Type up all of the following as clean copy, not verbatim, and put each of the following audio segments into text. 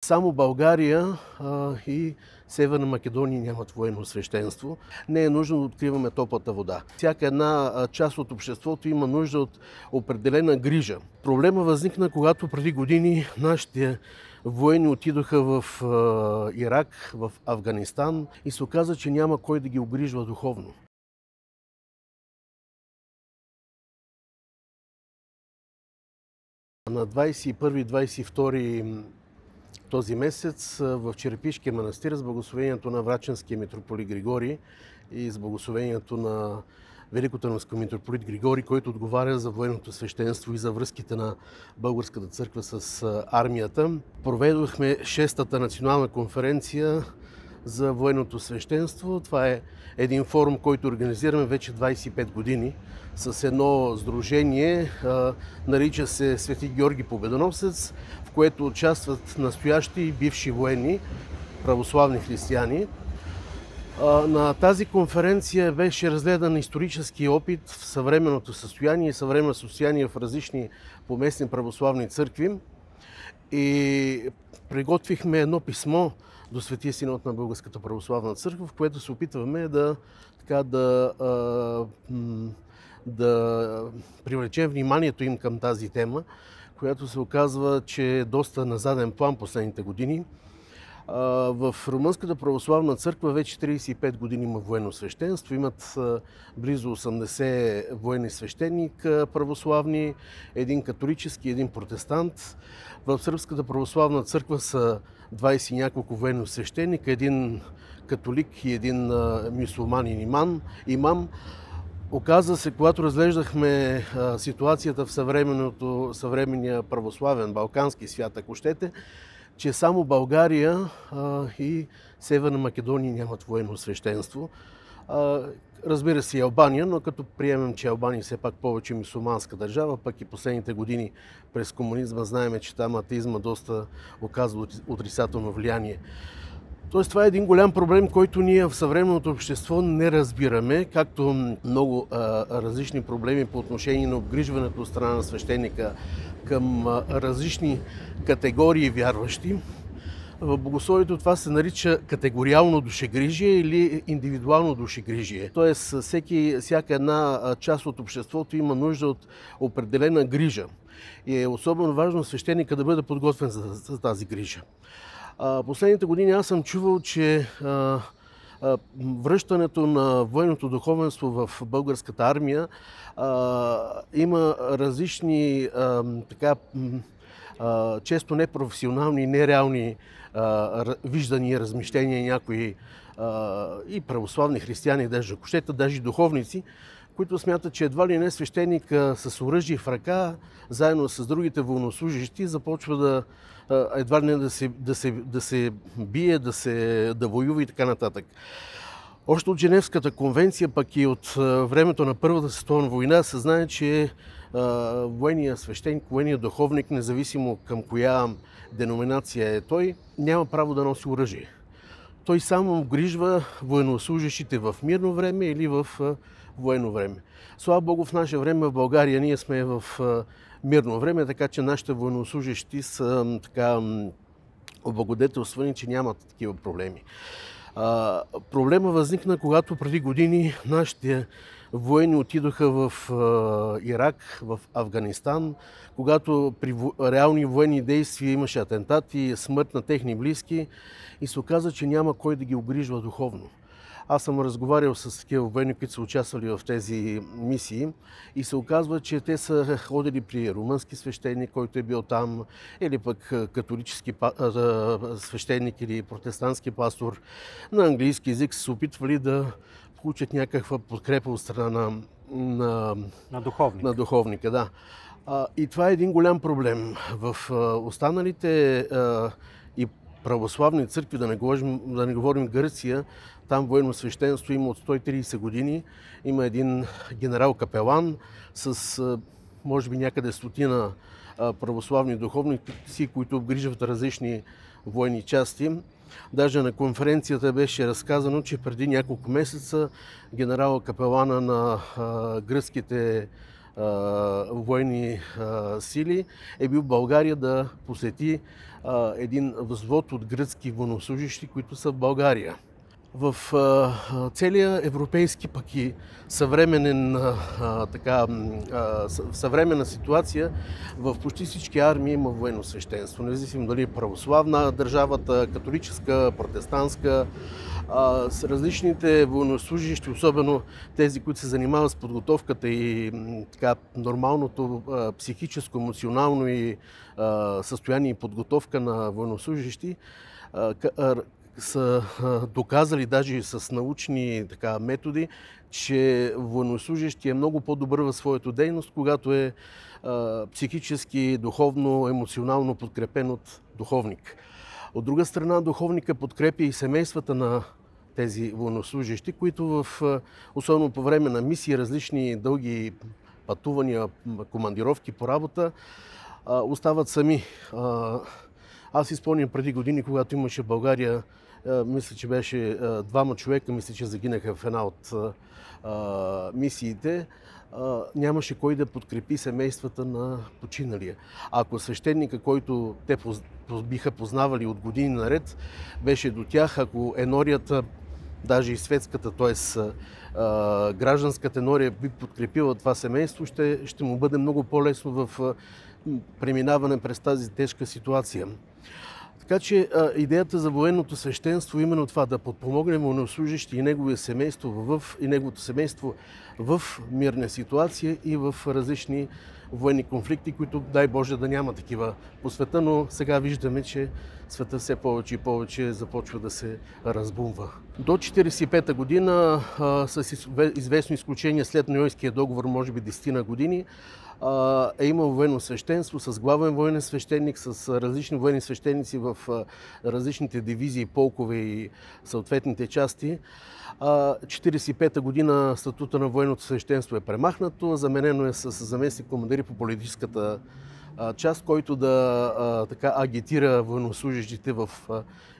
Само България и Северна Македония нямат военно свещенство. Не е нужно да откриваме топлата вода. Всяка една част от обществото има нужда от определена грижа. Проблема възникна, когато преди години нашите военни отидоха в Ирак, в Афганистан и се оказа, че няма кой да ги обгрижва духовно. На 21-22 този месец в Черепишкия манастир с благословението на Врачанския митрополит Григорий и с благословението на Великотърновския митрополит Григорий, който отговаря за военното свещенство и за връзките на Българската църква с армията, проведохме 6-та национална конференция за военното свещенство. Това е един форум, който организираме вече 25 години с едно сдружение, нарича се Свети Георги Победоносец, в което участват настоящи и бивши военни, православни християни. На тази конференция беше разгледан исторически опит в съвременното състояние и съвременно състояние в различни поместни православни църкви и приготвихме едно писмо до Светия Синод на Българската православна църква, в което се опитваме да привлечем вниманието им към тази тема, която се оказва, че е доста на заден план последните години. В Румънската православна църква вече 35 години има военно свещенство. Имат близо 80 военни свещеника православни, един католически, един протестант. В Сръбската православна църква са 20 и няколко военно свещеника, един католик и един мюсюлманин имам. Оказа се, когато разглеждахме ситуацията в съвременния православен, балкански свят, ако щете, че само България и Северна Македония нямат военно свещенство. Разбира се и Албания, но като приемем, че Албания все пак повече мюсюлманска държава, пък и последните години през комунизма знаем, че там атеизма доста оказва отрицателно влияние. Тоест това е един голям проблем, който ние в съвременното общество не разбираме, както много различни проблеми по отношение на обгрижването от страна на свещеника към различни категории вярващи. В богословието това се нарича категориално душегрижие или индивидуално душегрижие. Тоест всяка една част от обществото има нужда от определена грижа. И е особено важно свещеника да бъде подготвен за тази грижа. Последните години аз съм чувал, че връщането на военното духовенство в българската армия има различни често непрофесионални и нереални виждания и размишления някои и православни християни, даже духовници, които смятат, че едва ли не свещеник с оръжие в ръка, заедно с другите военнослужащи, започва едва ли не да се бие, да воюва и така нататък. Още от Женевската конвенция, пък и от времето на Първата световна война, се знае, че военният свещеник, военният духовник, независимо към коя деноминация е той, няма право да носи оръжие. Той само обгрижва военнослужащите в мирно време или в военно време. Слава Богу, в наше време в България ние сме в мирно време, така че нашите военнослужащи са облагодетелствани, че нямат такива проблеми. Проблема възникна, когато преди години нашите военни отидоха в Ирак, в Афганистан, когато при реални военни действия имаше атентати, смърт на техни близки и се оказа, че няма кой да ги обгрижва духовно. Аз съм разговарял с такива военни, които са участвали в тези мисии и се оказва, че те са ходили при румънски свещеник, който е бил там, или пък католически свещеник или протестантски пастор на английски език, са се опитвали да получат някаква подкрепа от страна на духовника. Да. И това е един голям проблем. В останалите и православни църкви, да не говорим Гърция, там военно свещенство има от 130 години. Има един генерал-капелан с може би някъде стотина православни духовници, които обгрижват различни военни части. Даже на конференцията беше разказано, че преди няколко месеца генерал-капелана на гръцките военни сили, е бил в България да посети един взвод от гръцки военнослужещи, които са в България. В целия европейски пък и съвременна ситуация в почти всички армии има военно свещенство. Независимо дали е православна държавата, католическа, протестантска, с различните военнослужащи, особено тези, които се занимават с подготовката и нормалното психическо, емоционално и състояние и подготовка на военнослужащи, са доказали даже и с научни методи, че военнослужащи е много по-добър в своята дейност, когато е психически, духовно, емоционално подкрепен от духовник. От друга страна, духовника подкрепя и семействата на тези военнослужащи, които особено по време на мисии, различни дълги пътувания, командировки по работа, остават сами. Аз изпълням преди години, когато имаше в България, мисля, че беше 2 човека, мисля, че загинаха в една от мисиите, нямаше кой да подкрепи семействата на починалия. Ако свещеника, който те биха познавали от години наред, беше до тях, ако енорията, даже и светската, т.е. гражданската енория би подкрепила това семейство, ще му бъде много по-лесно в преминаване през тази тежка ситуация. Така че идеята за военното свещенство е именно това, да подпомогне военнослужащи и неговото семейство в мирна ситуация и в различни военни конфликти, които дай Боже да няма такива по света, но сега виждаме, че света все повече и повече започва да се разбумва. До 1945 година, с известно изключение след Ньойския договор, може би 10 години, е имал военно свещенство с главен военен свещеник, с различни военни свещеници в различните дивизии, полкове и съответните части. 1945 година статута на военното свещенство е премахнато, заменено е с заместник-командири по политическата част, който да агитира военнослужащите в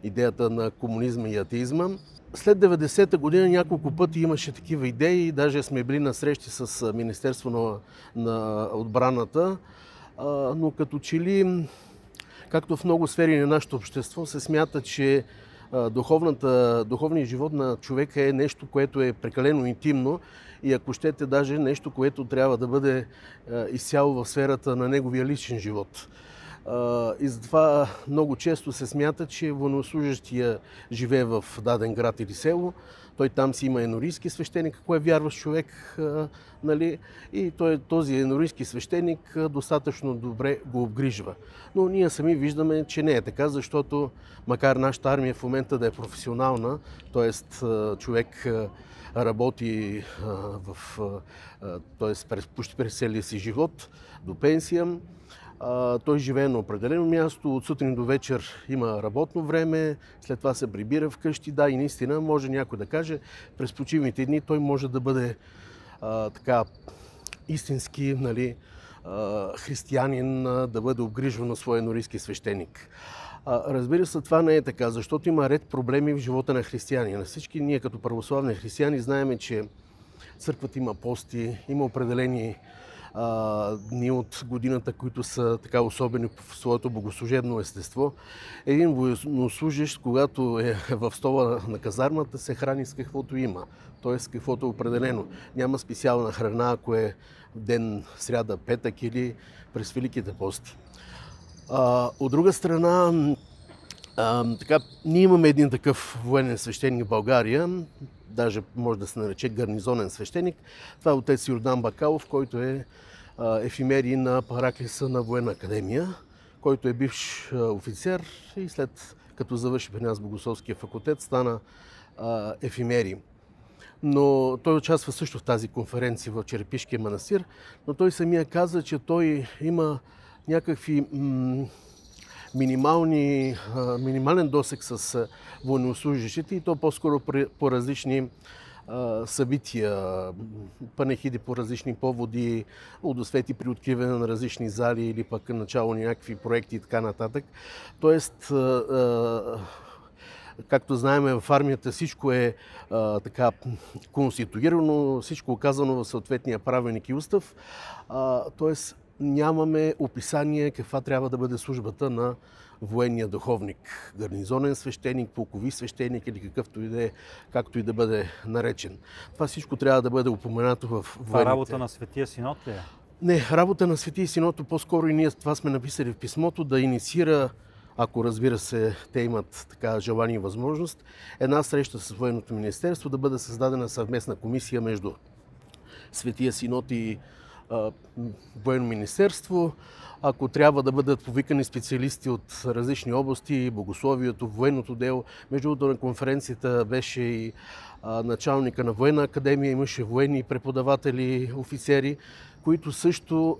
идеята на комунизма и атеизма. След 90-та година няколко пъти имаше такива идеи, даже сме били на срещи с Министерство на отбраната, но като че ли, както в много сфери на нашето общество, се смята, че духовният живот на човека е нещо, което е прекалено интимно и ако щете даже нещо, което трябва да бъде изцяло в сферата на неговия личен живот. И затова много често се смята, че военнослужащия живее в даден град или село. Той там си има енорийски свещеник, ако е вярващ човек, нали? И този енорийски свещеник достатъчно добре го обгрижва. Но ние сами виждаме, че не е така, защото макар нашата армия в момента да е професионална, т.е. човек работи почти през целия си живот до пенсия, той живее на определено място, от сутрин до вечер има работно време, след това се прибира вкъщи. Да, и наистина може някой да каже, през почивните дни той може да бъде истински, нали, християнин, да бъде обгрижван на своя енорийски свещеник. Разбира се, това не е така, защото има ред проблеми в живота на християни. На всички ние като православни християни знаем, че църквата има пости, има определени дни от годината, които са така особени в своето богослужебно естество. Един военнослужещ, когато е в стола на казармата, се храни с каквото има, т.е. каквото е определено. Няма специална храна, ако е ден сряда, петък или през Великите пости. От друга страна, ние имаме един такъв военен свещеник в България, даже може да се нарече гарнизонен свещеник. Това е отец Йордан Бакалов, който е ефимерий на параклиса на Военна академия, който е бивш офицер и след като завърши при нас Богословския факултет, стана ефимерий. Но той участва също в тази конференция в Черепишкия манастир, но той самия каза, че той има някакви минимален досег с военнослужащите и то по-скоро по различни събития, панихиди по различни поводи, удосвети при откриване на различни зали или пък начало на някакви проекти и така нататък. Тоест, Както знаем, в армията всичко е така конституирано, всичко е казано в съответния правилник и устав. Тоест нямаме описание каква трябва да бъде службата на военния духовник, гарнизонен свещеник, полкови свещеник или какъвто и да е, както и да бъде наречен. Това всичко трябва да бъде упоменато в военните. Това работа на Светия Синод ли е? Не, работа на Светия Синод, по-скоро и ние това сме написали в писмото, да инициира, ако разбира се те имат така желание и възможност, една среща с Военното министерство, да бъде създадена съвместна комисия между Светия Синод и Военно министерство. Ако трябва да бъдат повикани специалисти от различни области, богословието, военното дело. Между другото на конференцията беше и началника на Военна академия, имаше военни преподаватели, офицери, които също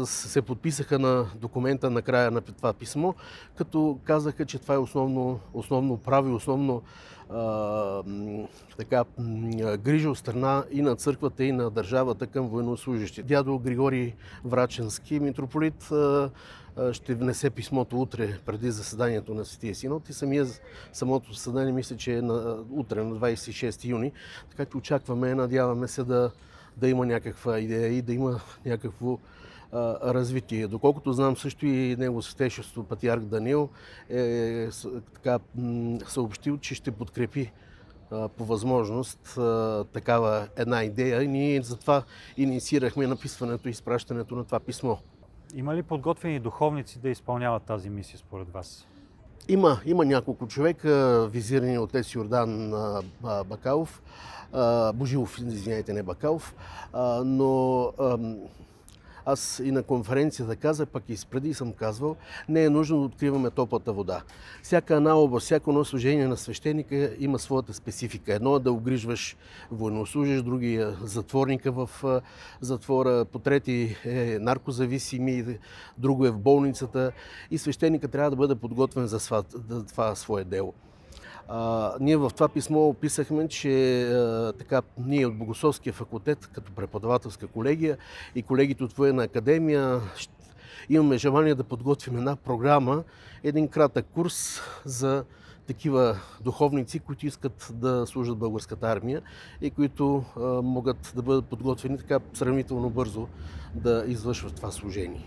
се подписаха на документа на края на това писмо, като казаха, че това е основно право и основно грижа от страна и на църквата, и на държавата към военнослужащи. Дядо Григорий Врачански, митрополит, ще внесе писмото утре преди заседанието на Светия Синод и самото заседание мисля, че е утре на 26 юни, така че очакваме, надяваме се да има някаква идея и да има някакво развитие. Доколкото знам, също и Негово Святейшество патриарх Даниил е съобщил, че ще подкрепи по възможност такава една идея и ние затова инициирахме написването и изпращането на това писмо. Има ли подготвени духовници да изпълняват тази мисия според вас? Има няколко човека, визирани от отец Йордан Бакалов, Божилов, извиняйте, не Бакалов, но аз и на конференцията казах, пък и преди съм казвал, не е нужно да откриваме топлата вода. Всяка една област, всяко едно служение на свещеника има своята специфика. Едно е да огрижваш военнослужащ, другия затворника в затвора, по трети е наркозависими, друго е в болницата и свещеника трябва да бъде подготвен за това свое дело. Ние в това писмо описахме, че ние от Богословския факултет, като преподавателска колегия и колегите от Военна академия, имаме желание да подготвим една програма, един кратък курс за такива духовници, които искат да служат българската армия и които могат да бъдат подготвени така сравнително бързо да извършват това служение.